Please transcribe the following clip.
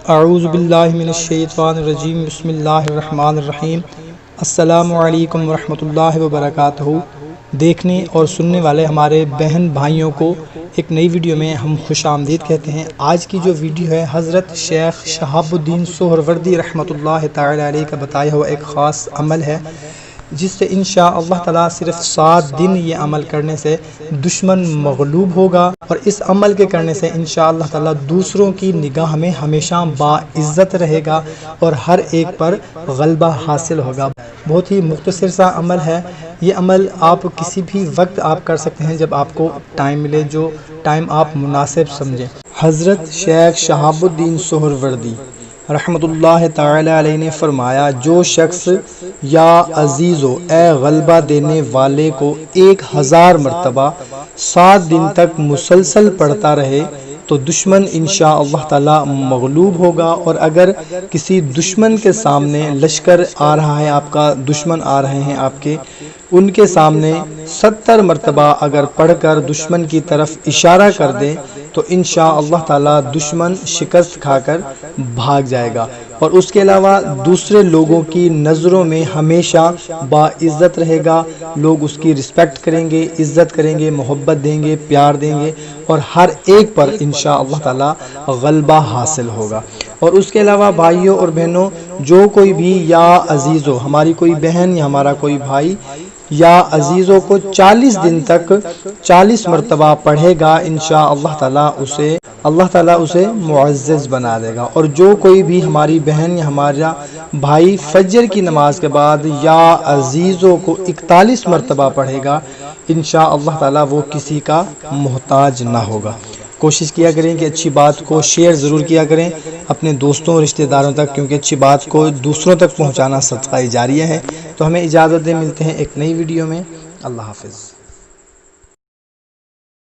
اعوذ باللہ من الشیطان الرجیم بسم اللہ الرحمن الرحیم السلام علیکم ورحمۃ اللہ وبرکاتہ۔ دیکھنے اور سننے والے ہمارے بہن بھائیوں کو ایک نئی ویڈیو میں ہم خوش آمدید کہتے ہیں۔ آج کی جو ویڈیو ہے حضرت شیخ شہاب الدین سہروردی رحمۃ اللہ تعالی علیہ کا بتایا ہوا ایک خاص عمل ہے، جس سے انشاءاللہ تعالی صرف 7 دن یہ عمل کرنے سے دشمن مغلوب ہوگا، اور اس عمل کے کرنے سے انشاءاللہ تعالی دوسروں کی نگاہ میں ہمیشہ باعزت رہے گا اور ہر ایک پر غلبہ حاصل ہوگا۔ بہت ہی مختصر سا عمل ہے۔ یہ عمل آپ کسی بھی وقت آپ کر سکتے ہیں جب آپ کو ٹائم ملے، جو ٹائم آپ مناسب سمجھیں۔ حضرت شیخ شہاب الدین سہروردی رحمۃ اللہ تعالی علیہ نے فرمایا، جو شخص یا عزیزو اے غلبہ دینے والے کو 1000 مرتبہ 7 دن تک مسلسل پڑھتا رہے تو دشمن انشاءاللہ تعالی مغلوب ہوگا، اور اگر کسی دشمن کے سامنے لشکر آ رہا ہے، آپ کا دشمن آ رہے ہیں آپ کے، ان کے سامنے 70 مرتبہ اگر پڑھ کر دشمن کی طرف اشارہ کر دیں تو انشاءاللہ تعالی دشمن شکست کھا کر بھاگ جائے گا، اور اس کے علاوہ دوسرے لوگوں کی نظروں میں ہمیشہ باعزت رہے گا۔ لوگ اس کی رسپیکٹ کریں گے، عزت کریں گے، محبت دیں گے، پیار دیں گے، اور ہر ایک پر انشاءاللہ تعالی غلبہ حاصل ہوگا۔ اور اس کے علاوہ بھائیوں اور بہنوں، جو کوئی بھی یا عزیزو، ہماری کوئی بہن یا ہمارا کوئی بھائی یا عزیزوں کو 40 دن تک 40 مرتبہ پڑھے گا، انشاءاللہ تعالی اللہ تعالیٰ اسے معزز بنا دے گا۔ اور جو کوئی بھی ہماری بہن یا ہمارا بھائی فجر کی نماز کے بعد یا عزیزوں کو 41 مرتبہ پڑھے گا، انشاءاللہ تعالی وہ کسی کا محتاج نہ ہوگا۔ کوشش کیا کریں کہ اچھی بات کو شیئر ضرور کیا کریں اپنے دوستوں اور رشتہ داروں تک، کیونکہ اچھی بات کو دوسروں تک پہنچانا صدقہ جاریہ ہے۔ تو ہمیں اجازت دیں، ملتے ہیں ایک نئی ویڈیو میں۔ اللہ حافظ۔